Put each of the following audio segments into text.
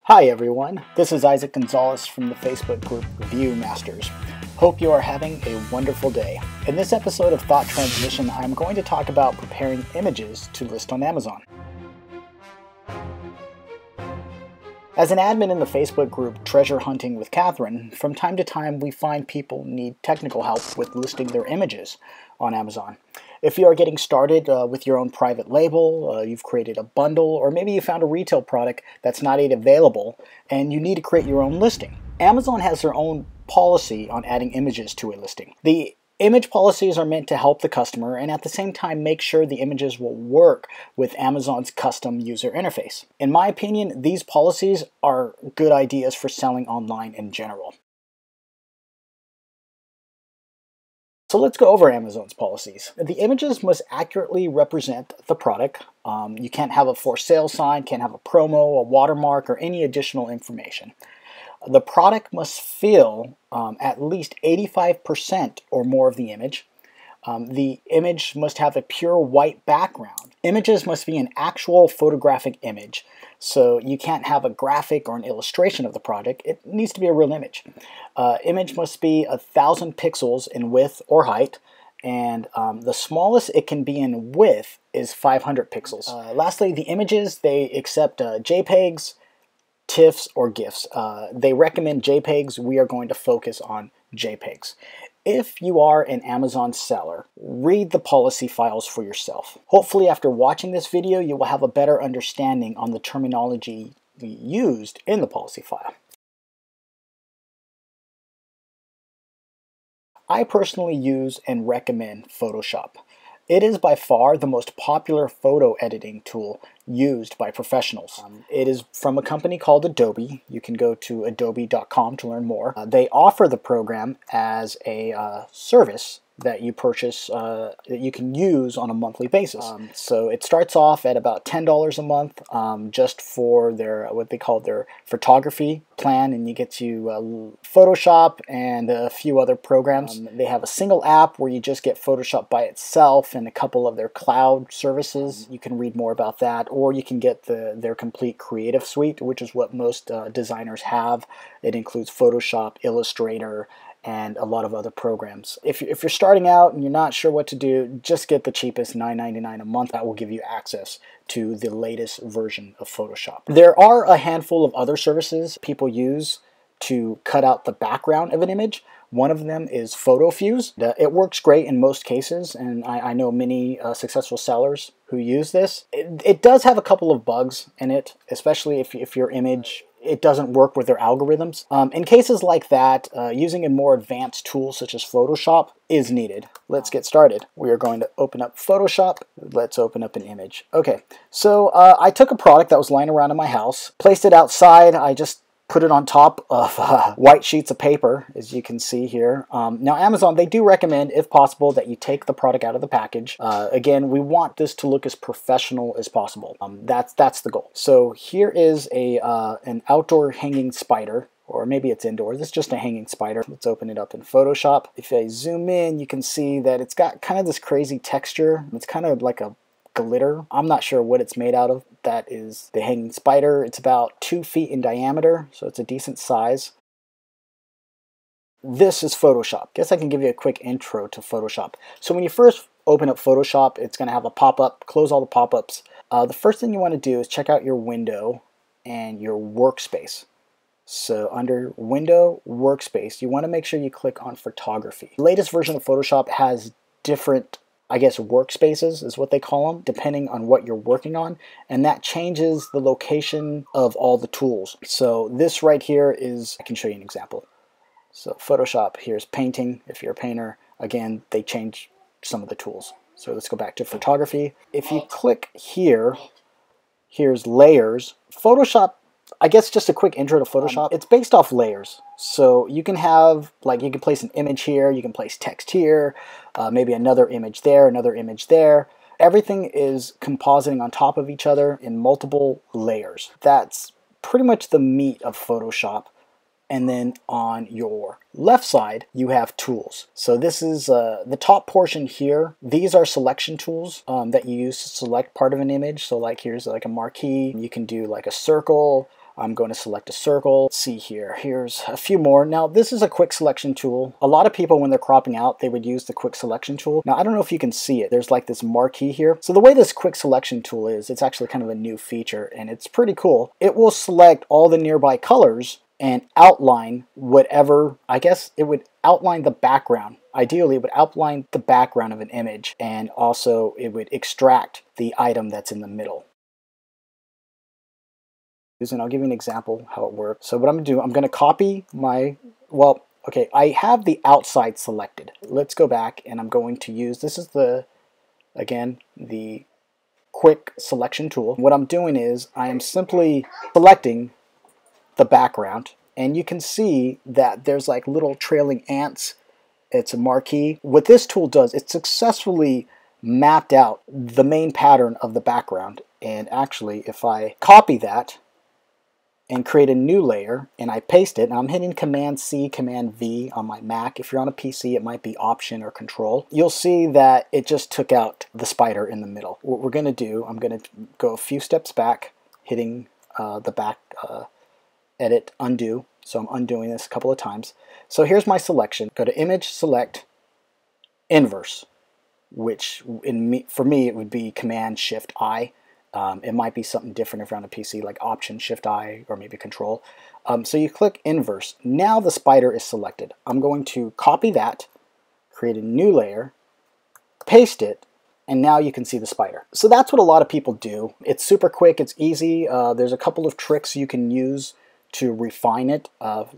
Hi everyone, this is Isaac Gonzalez from the Facebook group View Masters. Hope you are having a wonderful day. In this episode of Thought Transmission, I'm going to talk about preparing images to list on Amazon. As an admin in the Facebook group Treasure Hunting with Catherine, from time to time we find people need technical help with listing their images on Amazon. If you are getting started with your own private label, you've created a bundle, or maybe you found a retail product that's not yet available and you need to create your own listing. Amazon has their own policy on adding images to a listing. The image policies are meant to help the customer and at the same time make sure the images will work with Amazon's custom user interface. In my opinion, these policies are good ideas for selling online in general. So let's go over Amazon's policies. The images must accurately represent the product. You can't have a for sale sign, can't have a promo, a watermark, or any additional information. The product must fill at least 85% or more of the image. The image must have a pure white background. Images must be an actual photographic image. So you can't have a graphic or an illustration of the product. It needs to be a real image. Image must be 1,000 pixels in width or height. And the smallest it can be in width is 500 pixels. Lastly, the images, they accept JPEGs, TIFFs, or GIFs. They recommend JPEGs. We are going to focus on JPEGs. If you are an Amazon seller, read the policy files for yourself. Hopefully after watching this video, you will have a better understanding on the terminology used in the policy file. I personally use and recommend Photoshop. It is by far the most popular photo editing tool used by professionals. It is from a company called Adobe. You can go to adobe.com to learn more. They offer the program as a service that you purchase that you can use on a monthly basis. So it starts off at about $10 a month just for their what they call their photography plan, and you get to Photoshop and a few other programs. They have a single app where you just get Photoshop by itself and a couple of their cloud services. You can read more about that, or you can get their complete creative suite, which is what most designers have. It includes Photoshop, Illustrator, and a lot of other programs. If you're starting out and you're not sure what to do, just get the cheapest $9.99 a month. That will give you access to the latest version of Photoshop. There are a handful of other services people use to cut out the background of an image. One of them is PhotoFuse. It works great in most cases, and I know many successful sellers who use this. It does have a couple of bugs in it, especially if your image it doesn't work with their algorithms. In cases like that, using a more advanced tool such as Photoshop is needed. Let's get started. We are going to open up Photoshop. Let's open up an image. Okay, so I took a product that was lying around in my house, placed it outside. I just put it on top of white sheets of paper, as you can see here. Now Amazon, they do recommend, if possible, that you take the product out of the package. Again, we want this to look as professional as possible. That's the goal. So here is an outdoor hanging spider, or maybe it's indoors. It's just a hanging spider. Let's open it up in Photoshop. If I zoom in, you can see that it's got kind of this crazy texture. It's kind of like a glitter. I'm not sure what it's made out of. That is the hanging spider. It's about 2 feet in diameter, so it's a decent size. This is Photoshop. Guess I can give you a quick intro to Photoshop. So when you first open up Photoshop, it's going to have a pop-up. Close all the pop-ups. The first thing you want to do is check out your window and your workspace. So under Window, Workspace, you want to make sure you click on Photography. The latest version of Photoshop has different workspaces is what they call them, depending on what you're working on, and that changes the location of all the tools. So this right here is, I can show you an example. So Photoshop, here's painting. If you're a painter, again, they change some of the tools. So let's go back to photography. If you click here, here's layers. Photoshop, I guess just a quick intro to Photoshop. It's based off layers. So you can have, like, you can place an image here, you can place text here, maybe another image there, another image there. Everything is compositing on top of each other in multiple layers. That's pretty much the meat of Photoshop. And then on your left side, you have tools. So this is the top portion here. These are selection tools that you use to select part of an image. So like here's like a marquee. You can do like a circle, I'm going to select a circle. Let's see here. Here's a few more. Now, this is a quick selection tool. A lot of people, when they're cropping out, they would use the quick selection tool. Now, I don't know if you can see it. There's like this marquee here. So the way this quick selection tool is, it's actually kind of a new feature, and it's pretty cool. It will select all the nearby colors and outline whatever, I guess it would outline the background. Ideally, it would outline the background of an image, and also it would extract the item that's in the middle. And I'll give you an example how it works. So what I'm going to do, I'm going to copy my, well, okay, I have the outside selected. Let's go back, and I'm going to use, this is the, again, the quick selection tool. What I'm doing is I am simply selecting the background, and you can see that there's like little trailing ants. It's a marquee. What this tool does, it successfully mapped out the main pattern of the background. And actually, if I copy that and create a new layer and I paste it, and I'm hitting Command C, Command V on my Mac. If you're on a PC, it might be Option or Control. You'll see that it just took out the spider in the middle. What we're going to do, I'm going to go a few steps back, hitting the back edit, undo. So I'm undoing this a couple of times. So here's my selection. Go to Image, Select, Inverse, which for me it would be Command Shift I. It might be something different if you're on a PC, like Option Shift I or maybe Control. So you click Inverse. Now the spider is selected. I'm going to copy that, create a new layer, paste it, and now you can see the spider. So that's what a lot of people do. It's super quick, it's easy. There's a couple of tricks you can use to refine it,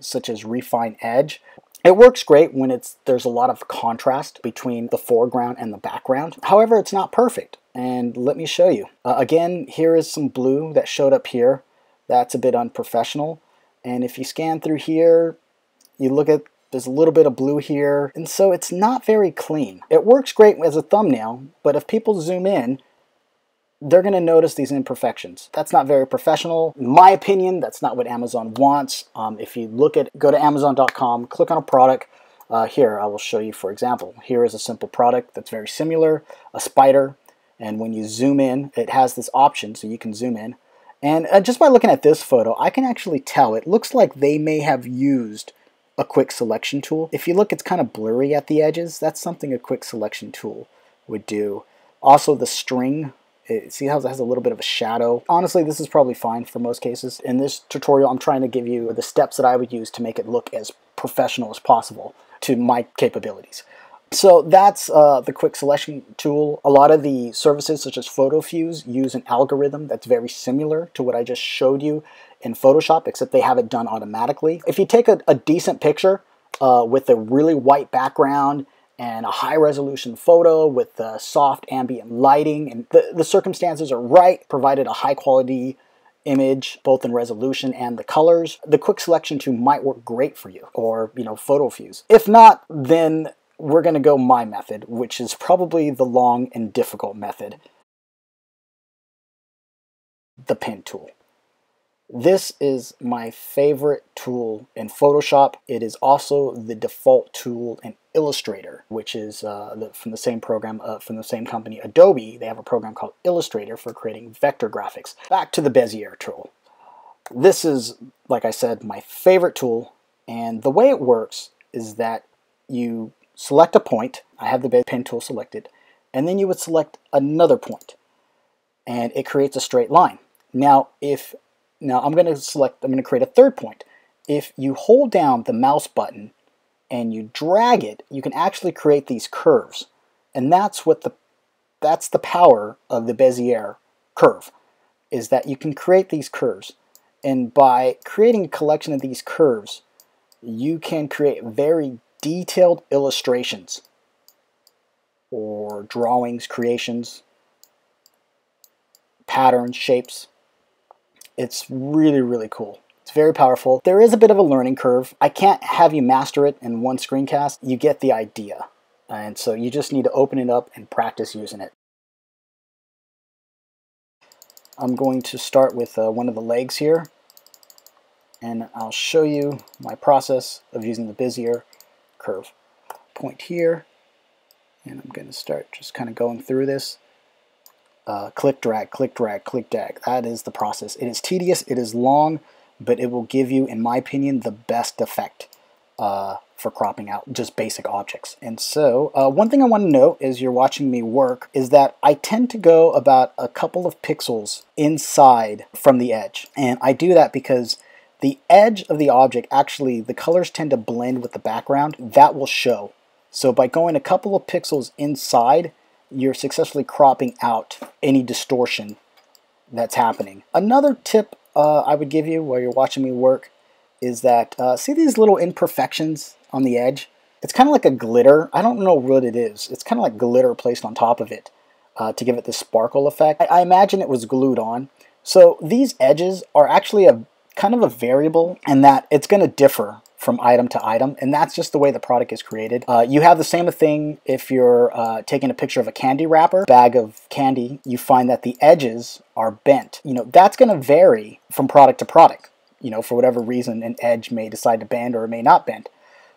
such as Refine Edge. It works great when there's a lot of contrast between the foreground and the background. However, it's not perfect, and let me show you. Again, here is some blue that showed up here. That's a bit unprofessional. And if you scan through here, you look at, there's a little bit of blue here, and so it's not very clean. It works great as a thumbnail, but if people zoom in, they're going to notice these imperfections. That's not very professional. In my opinion, that's not what Amazon wants. If you go to Amazon.com, click on a product. Here, I will show you, for example. Here is a simple product that's very similar, a spider. And when you zoom in, it has this option, so you can zoom in. And just by looking at this photo, I can actually tell. It looks like they may have used a quick selection tool. If you look, it's kind of blurry at the edges. That's something a quick selection tool would do. Also, the string, see how it has a little bit of a shadow? Honestly, this is probably fine for most cases. In this tutorial, I'm trying to give you the steps that I would use to make it look as professional as possible to my capabilities. So that's the quick selection tool. A lot of the services such as PhotoFuse use an algorithm that's very similar to what I just showed you in Photoshop, except they have it done automatically. If you take a decent picture with a really white background and a high resolution photo with soft ambient lighting, and the circumstances are right, provided a high quality image both in resolution and the colors, the quick selection tool might work great for you, or PhotoFuse. If not, then we're going to go my method, which is probably the long and difficult method, the pen tool. This is my favorite tool in Photoshop. It is also the default tool in Illustrator, which is from the same program, from the same company, Adobe. They have a program called Illustrator for creating vector graphics. Back to the Bezier tool. This is, like I said, my favorite tool, and the way it works is that you select a point. I have the pen tool selected, and then you would select another point, and it creates a straight line. Now I'm going to create a third point. If you hold down the mouse button and you drag it, you can actually create these curves. And that's the power of the Bezier curve, is that you can create these curves. And by creating a collection of these curves, you can create very detailed illustrations or drawings, creations, patterns, shapes. It's really, really cool. It's very powerful. There is a bit of a learning curve. I can't have you master it in one screencast. You get the idea. And so you just need to open it up and practice using it. I'm going to start with one of the legs here, and I'll show you my process of using the Bezier curve. Point here, and I'm going to start just kind of going through this. Click, drag, click, drag, click, drag. That is the process. It is tedious, it is long, but it will give you, in my opinion, the best effect for cropping out just basic objects. And so one thing I want to note as you're watching me work is that I tend to go about a couple of pixels inside from the edge. And I do that because the edge of the object, actually the colors tend to blend with the background. That will show. So by going a couple of pixels inside, you're successfully cropping out any distortion that's happening. Another tip I would give you while you're watching me work is that, see these little imperfections on the edge? It's kind of like a glitter. I don't know what it is. It's kind of like glitter placed on top of it to give it the sparkle effect. I imagine it was glued on. So these edges are actually a kind of a variable in that it's going to differ from item to item, and that's just the way the product is created. You have the same thing if you're taking a picture of a candy wrapper, bag of candy, you find that the edges are bent. You know, that's going to vary from product to product. You know, for whatever reason, an edge may decide to bend or it may not bend.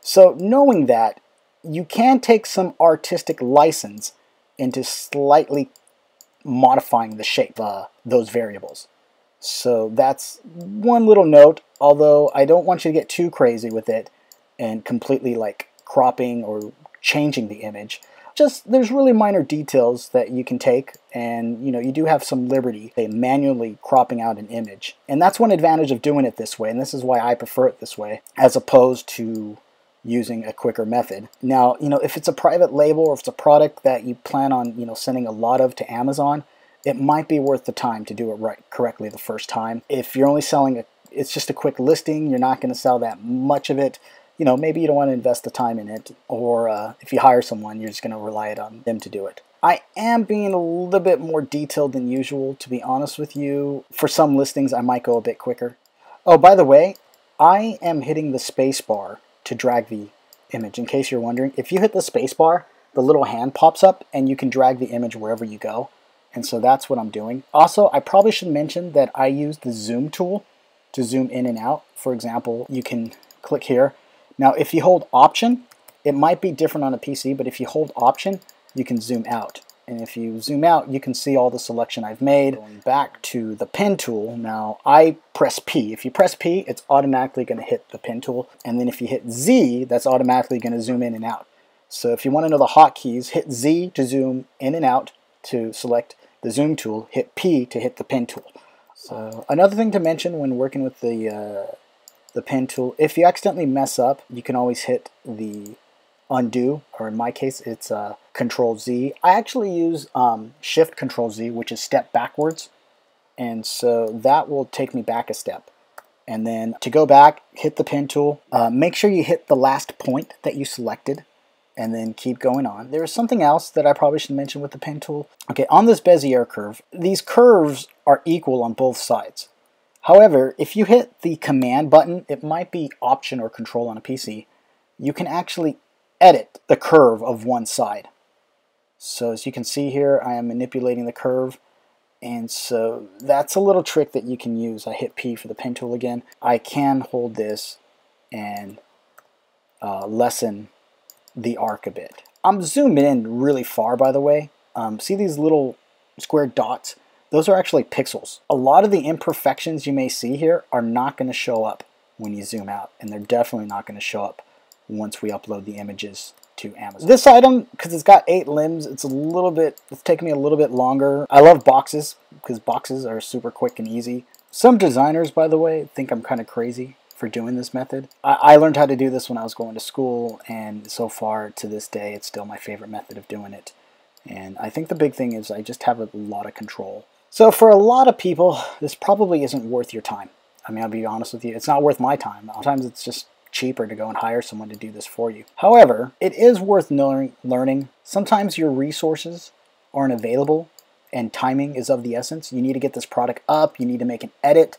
So knowing that, you can take some artistic license into slightly modifying the shape of those variables. So that's one little note, although I don't want you to get too crazy with it and completely like cropping or changing the image. Just there's really minor details that you can take, and you know, you do have some liberty in manually cropping out an image. And that's one advantage of doing it this way, and this is why I prefer it this way as opposed to using a quicker method. Now, you know, if it's a private label or if it's a product that you plan on, you know, sending a lot of to Amazon, it might be worth the time to do it correctly the first time. If you're only selling it's just a quick listing, you're not going to sell that much of it. You know, maybe you don't want to invest the time in it, or if you hire someone, you're just going to rely on them to do it. I am being a little bit more detailed than usual, to be honest with you. For some listings, I might go a bit quicker. Oh, by the way, I am hitting the space bar to drag the image. In case you're wondering, if you hit the space bar, the little hand pops up and you can drag the image wherever you go. And so that's what I'm doing. Also, I probably should mention that I use the zoom tool to zoom in and out. For example, you can click here. Now, if you hold Option, it might be different on a PC, but if you hold Option, you can zoom out. And if you zoom out, you can see all the selection I've made. Going back to the pen tool, now I press P. If you press P, it's automatically going to hit the pen tool. And then if you hit Z, that's automatically going to zoom in and out. So if you want to know the hotkeys, hit Z to zoom in and out to select the zoom tool, hit P to hit the pen tool. So another thing to mention when working with the pen tool, if you accidentally mess up, you can always hit the undo, or in my case, it's Control Z. I actually use Shift Control Z, which is step backwards, and so that will take me back a step. And then to go back, hit the pen tool. Make sure you hit the last point that you selected, and then keep going on. There's something else that I probably should mention with the pen tool. Okay, on this Bezier curve, these curves are equal on both sides. However, if you hit the command button, it might be Option or Control on a PC, you can actually edit the curve of one side. So as you can see here, I am manipulating the curve, and so that's a little trick that you can use. I hit P for the pen tool again. I can hold this and lessen the arc a bit. I'm zoomed in really far, by the way. See these little square dots? Those are actually pixels. A lot of the imperfections you may see here are not going to show up when you zoom out, and they're definitely not going to show up once we upload the images to Amazon. This item, because it's got 8 limbs, it's taking me a little bit longer. I love boxes, because boxes are super quick and easy. Some designers, by the way, think I'm kind of crazy for doing this method. I learned how to do this when I was going to school, and so far to this day, it's still my favorite method of doing it. And I think the big thing is I just have a lot of control. So for a lot of people, this probably isn't worth your time. I mean, I'll be honest with you, it's not worth my time. Sometimes it's just cheaper to go and hire someone to do this for you. However, it is worth learning. Sometimes your resources aren't available and timing is of the essence. You need to get this product up, you need to make an edit.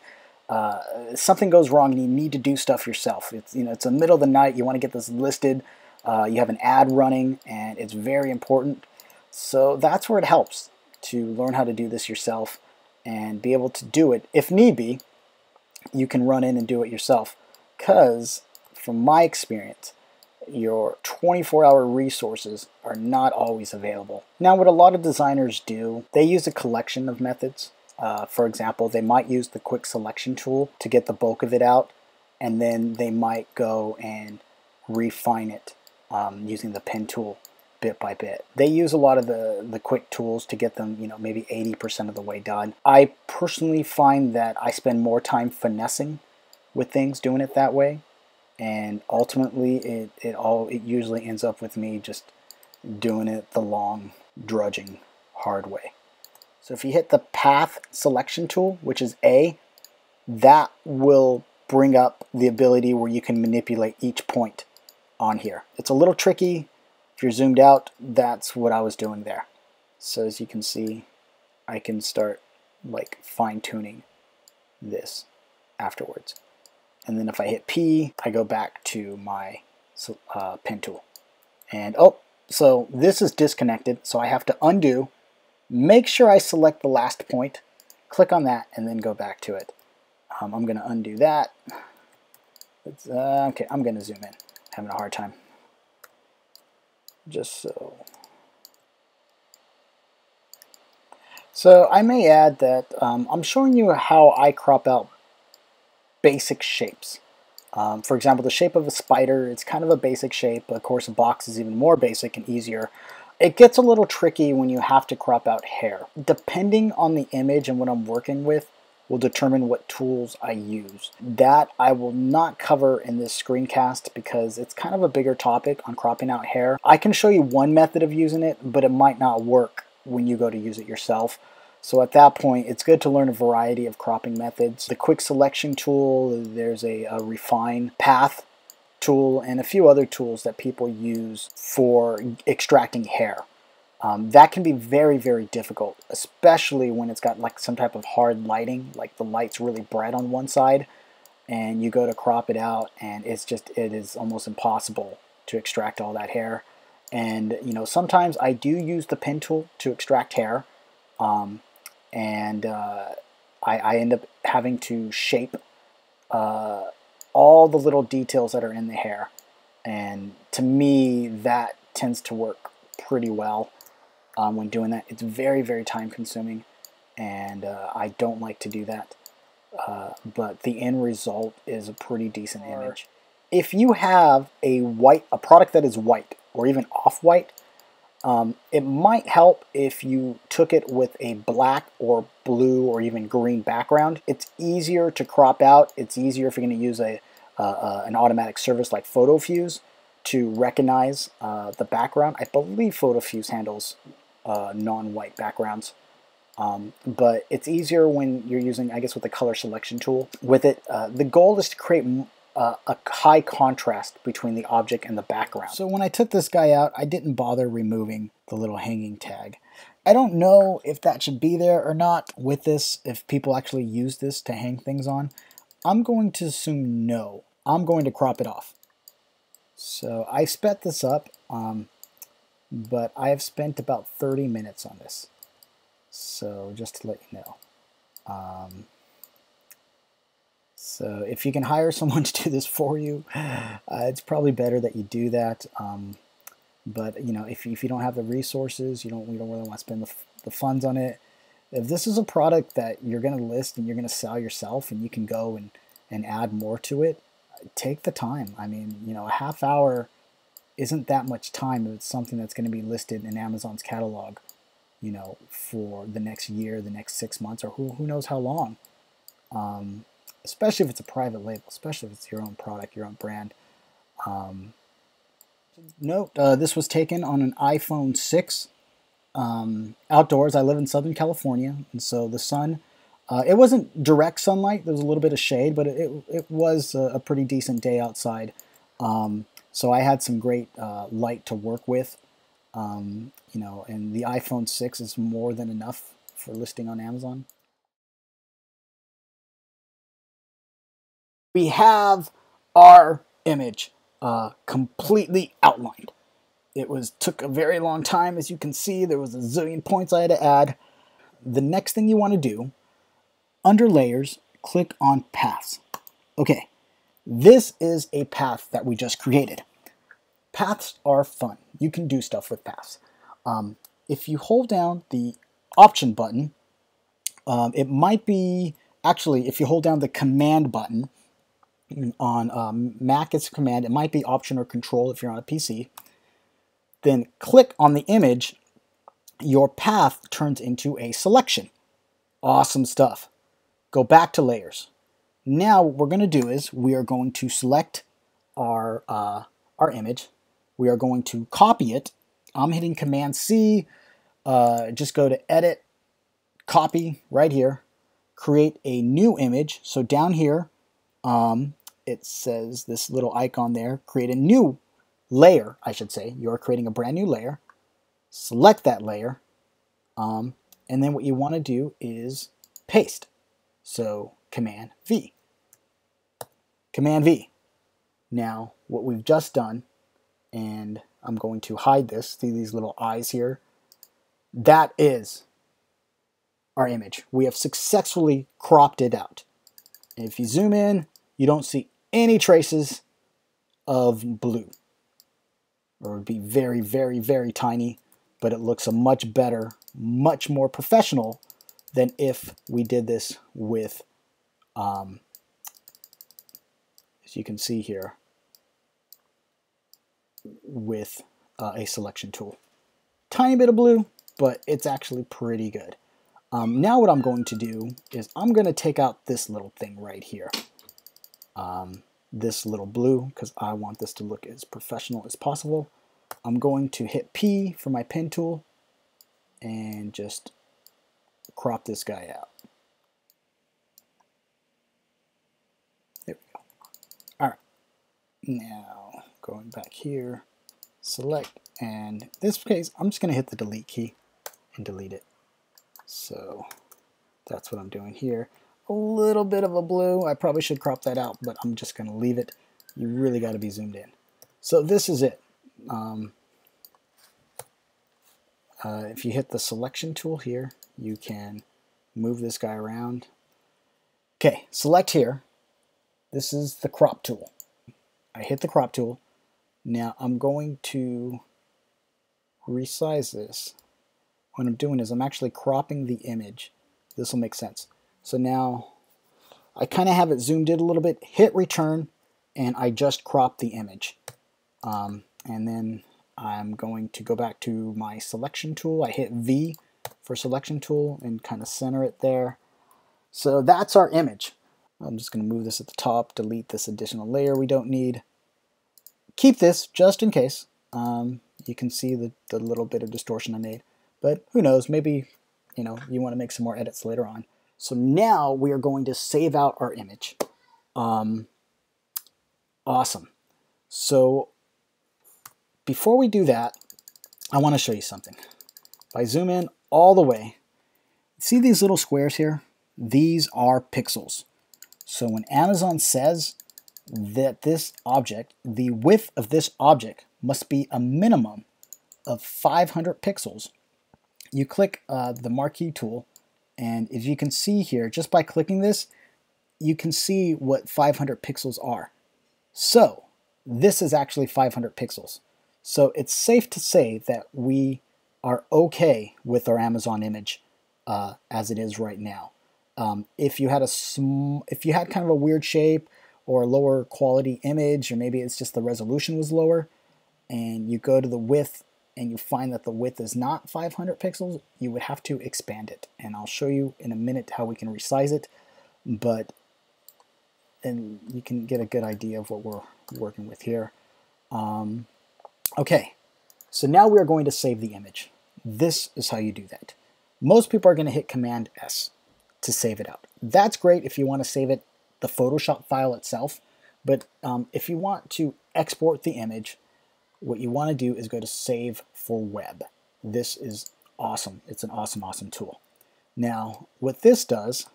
Something goes wrong and you need to do stuff yourself. It's the middle of the night, you want to get this listed, you have an ad running, and it's very important. So that's where it helps to learn how to do this yourself and be able to do it. If need be, you can run in and do it yourself, because from my experience, your 24-hour resources are not always available. Now, what a lot of designers do, they use a collection of methods. For example, they might use the quick selection tool to get the bulk of it out, and then they might go and refine it using the pen tool bit by bit. They use a lot of the quick tools to get them, maybe 80% of the way done. I personally find that I spend more time finessing with things doing it that way, and ultimately it usually ends up with me just doing it the long, drudging, hard way. So if you hit the path selection tool, which is A, that will bring up the ability where you can manipulate each point on here. It's a little tricky. If you're zoomed out, that's what I was doing there. So as you can see, I can start like fine-tuning this afterwards. And then if I hit P, I go back to my pen tool. And oh, so this is disconnected, so I have to undo. Make sure I select the last point, click on that, and then go back to it. I'm going to undo that. Okay, I'm going to zoom in. Having a hard time. Just so. So I may add that I'm showing you how I crop out basic shapes. For example, the shape of a spider, it's kind of a basic shape. Of course, a box is even more basic and easier. It gets a little tricky when you have to crop out hair. Depending on the image and what I'm working with will determine what tools I use. That I will not cover in this screencast because it's kind of a bigger topic on cropping out hair. I can show you one method of using it, but it might not work when you go to use it yourself. So at that point, it's good to learn a variety of cropping methods. The quick selection tool, there's a refine path tool, and a few other tools that people use for extracting hair. That can be very, very difficult, especially when it's got like some type of hard lighting, like the light's really bright on one side, and you go to crop it out, and it is almost impossible to extract all that hair. And sometimes I do use the pen tool to extract hair, and I end up having to shape all the little details that are in the hair, and to me that tends to work pretty well. When doing that, it's very, very time consuming, and I don't like to do that, but the end result is a pretty decent image. If you have a product that is white or even off-white, it might help if you took it with a black or blue or even green background. It's easier to crop out. It's easier if you're going to use an automatic service like PhotoFuse to recognize the background. I believe PhotoFuse handles non-white backgrounds, but it's easier when you're using, I guess, with the color selection tool. With it, the goal is to create a high contrast between the object and the background. So when I took this guy out, I didn't bother removing the little hanging tag. I don't know if that should be there or not with this, if people actually use this to hang things on. I'm going to assume no. I'm going to crop it off. So I sped this up, but I have spent about 30 minutes on this. So just to let you know. So if you can hire someone to do this for you, it's probably better that you do that. But if you don't have the resources, you don't really want to spend the funds on it. If this is a product that you're going to list and you're going to sell yourself, and you can go and add more to it, take the time. I mean, a half hour isn't that much time if it's something that's going to be listed in Amazon's catalog, for the next year, the next 6 months, or who knows how long. Especially if it's a private label, especially if it's your own product, your own brand. Note, this was taken on an iPhone 6 outdoors. I live in Southern California, and so the sun, it wasn't direct sunlight. There was a little bit of shade, but it was a pretty decent day outside. So I had some great light to work with, and the iPhone 6 is more than enough for listing on Amazon. We have our image completely outlined. It took a very long time. As you can see, there was a zillion points I had to add. The next thing you want to do, under layers, click on paths. Okay, this is a path that we just created. Paths are fun. You can do stuff with paths. If you hold down the option button, It might be, actually, if you hold down the command button on Mac, it's command. It might be option or control if you're on a PC. Then click on the image. Your path turns into a selection. Awesome stuff. Go back to layers. Now what we're going to do is we are going to select our image. We are going to copy it. I'm hitting Command C. Just go to Edit, Copy right here. Create a new image. So down here, it says this little icon there. Create a new layer, I should say. You're creating a brand new layer. Select that layer. And then what you want to do is paste. So Command V. Command V. Now, what we've just done, and I'm going to hide this, see these little eyes here, that is our image. We have successfully cropped it out. And if you zoom in, you don't see any traces of blue. Or it would be very, very, very tiny, but it looks a much better, much more professional than if we did this with, as you can see here, with a selection tool. Tiny bit of blue, but it's actually pretty good. Now what I'm going to do is I'm going to take out this little thing right here. This little blue, because I want this to look as professional as possible. I'm going to hit P for my pen tool and just crop this guy out. There we go. All right. Now going back here, select, and in this case, I'm just going to hit the delete key and delete it. So that's what I'm doing here. A little bit of a blue. I probably should crop that out, but I'm just going to leave it. You really got to be zoomed in. So this is it. If you hit the selection tool here, you can move this guy around. Okay, select here. This is the crop tool. I hit the crop tool. Now I'm going to resize this. What I'm doing is I'm actually cropping the image. This will make sense. So now I kind of have it zoomed in a little bit. Hit return, and I just cropped the image. And then I'm going to go back to my selection tool. I hit V for selection tool and kind of center it there. So that's our image. I'm just going to move this at the top, delete this additional layer we don't need. Keep this just in case. You can see the little bit of distortion I made. But who knows, maybe you want to make some more edits later on. So now we are going to save out our image. Awesome. So before we do that, I want to show you something. If I zoom in all the way, see these little squares here? These are pixels. So when Amazon says that this object, the width of this object must be a minimum of 500 pixels, you click the marquee tool, and as you can see here, just by clicking this, you can see what 500 pixels are. So this is actually 500 pixels. So it's safe to say that we are okay with our Amazon image as it is right now. If you had kind of a weird shape or a lower quality image, or maybe it's just the resolution was lower, and you go to the width and you find that the width is not 500 pixels, you would have to expand it. And I'll show you in a minute how we can resize it, and you can get a good idea of what we're working with here. Okay, so now we are going to save the image. This is how you do that. Most people are going to hit Command S to save it out. That's great if you want to save it, the Photoshop file itself, but if you want to export the image, what you want to do is go to Save for Web. This is awesome. It's an awesome, awesome tool. Now, what this does,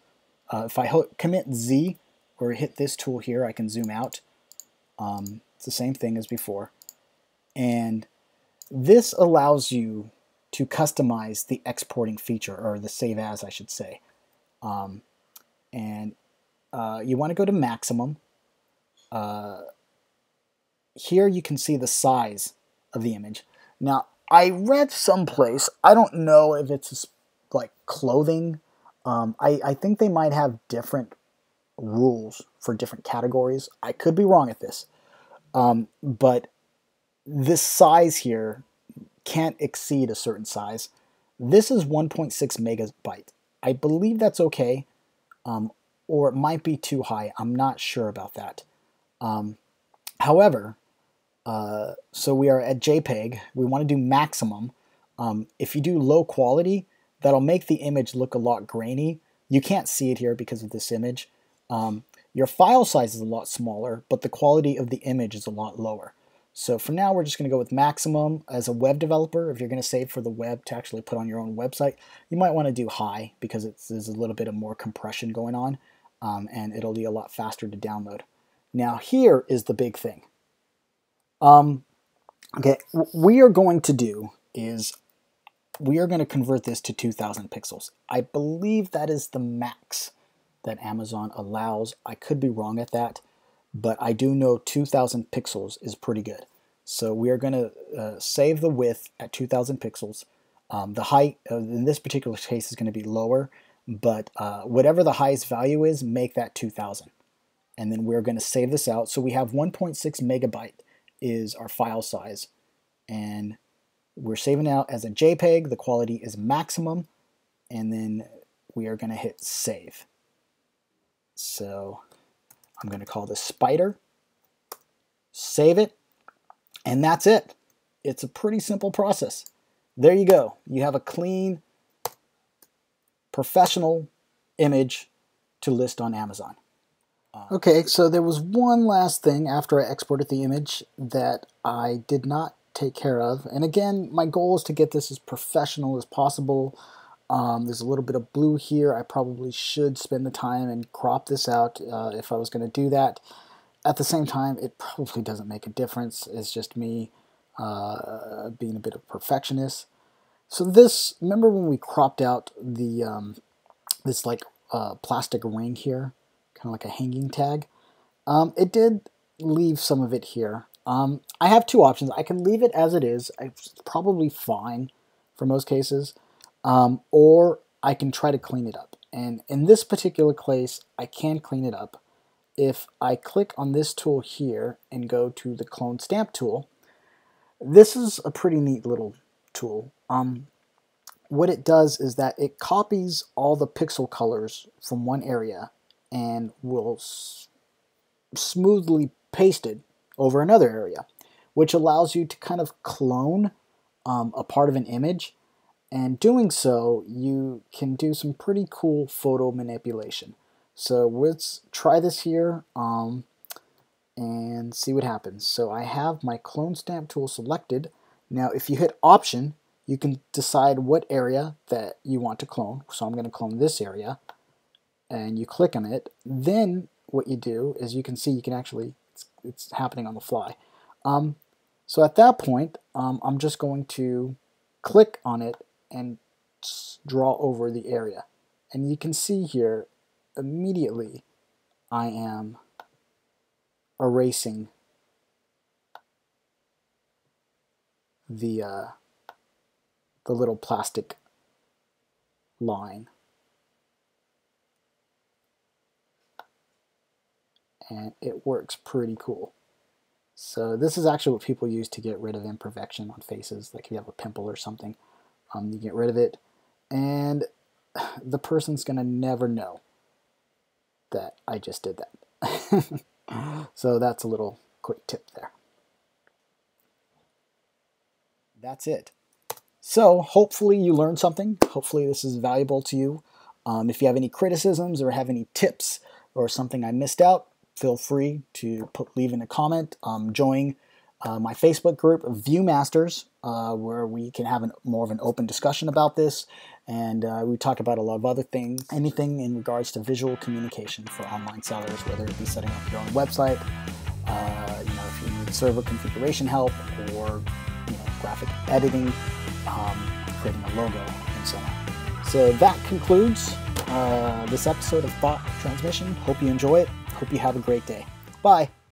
if I Commit Z or hit this tool here, I can zoom out. It's the same thing as before. And this allows you to customize the exporting feature, or the save as, I should say. You want to go to maximum. Here you can see the size of the image. Now, I read someplace, I don't know if it's like clothing I think they might have different rules for different categories. I could be wrong at this, but this size here can't exceed a certain size. This is 1.6 megabyte. I believe that's okay, or it might be too high. I'm not sure about that. However, so we are at JPEG. We want to do maximum. If you do low quality, that'll make the image look a lot grainy. You can't see it here because of this image. Your file size is a lot smaller, but the quality of the image is a lot lower. So for now, we're just going to go with maximum. As a web developer, if you're going to save for the web to actually put on your own website, you might want to do high because there's a little bit of more compression going on, and it'll be a lot faster to download. Now here is the big thing. Okay, what we are going to do is we are going to convert this to 2000 pixels. I believe that is the max that Amazon allows. I could be wrong at that, but I do know 2000 pixels is pretty good. So we are going to save the width at 2000 pixels. The height, in this particular case, is going to be lower, but whatever the highest value is, make that 2000. And then we're going to save this out. So we have 1.6 megabyte is our file size. And we're saving out as a JPEG. The quality is maximum. And then we are going to hit save. So I'm going to call this Spider. Save it. And that's it. It's a pretty simple process. There you go. You have a clean, professional image to list on Amazon. Okay, so there was one last thing after I exported the image that I did not take care of. And again, my goal is to get this as professional as possible. There's a little bit of blue here. I probably should spend the time and crop this out if I was going to do that. At the same time, it probably doesn't make a difference. It's just me being a bit of a perfectionist. So this, remember when we cropped out the this like plastic ring here, kind of like a hanging tag? It did leave some of it here. I have two options. I can leave it as it is. It's probably fine for most cases. Or I can try to clean it up. And in this particular case, I can clean it up. If I click on this tool here and go to the clone stamp tool, this is a pretty neat little tool. What it does is that it copies all the pixel colors from one area and will smoothly paste it over another area, which allows you to kind of clone a part of an image. And doing so, you can do some pretty cool photo manipulation. So let's try this here and see what happens. So I have my clone stamp tool selected. Now if you hit option, you can decide what area that you want to clone. So I'm going to clone this area, and you click on it. Then what you do is you can see you can actually, it's happening on the fly. So at that point, I'm just going to click on it and draw over the area. And you can see here, immediately, I am erasing the little plastic line. And it works pretty cool. So this is actually what people use to get rid of imperfection on faces, like if you have a pimple or something. You get rid of it, and the person's gonna never know that I just did that. So that's a little quick tip there. That's it. So hopefully you learned something. Hopefully this is valuable to you. If you have any criticisms or have any tips or something I missed out, feel free to leave in a comment. Join my Facebook group, Viewmasters, where we can have more of an open discussion about this, and we talk about a lot of other things, anything in regards to visual communication for online sellers, whether it be setting up your own website, if you need server configuration help, or graphic editing, creating a logo, and so on. So that concludes this episode of Thought Transmission. Hope you enjoy it. Hope you have a great day. Bye.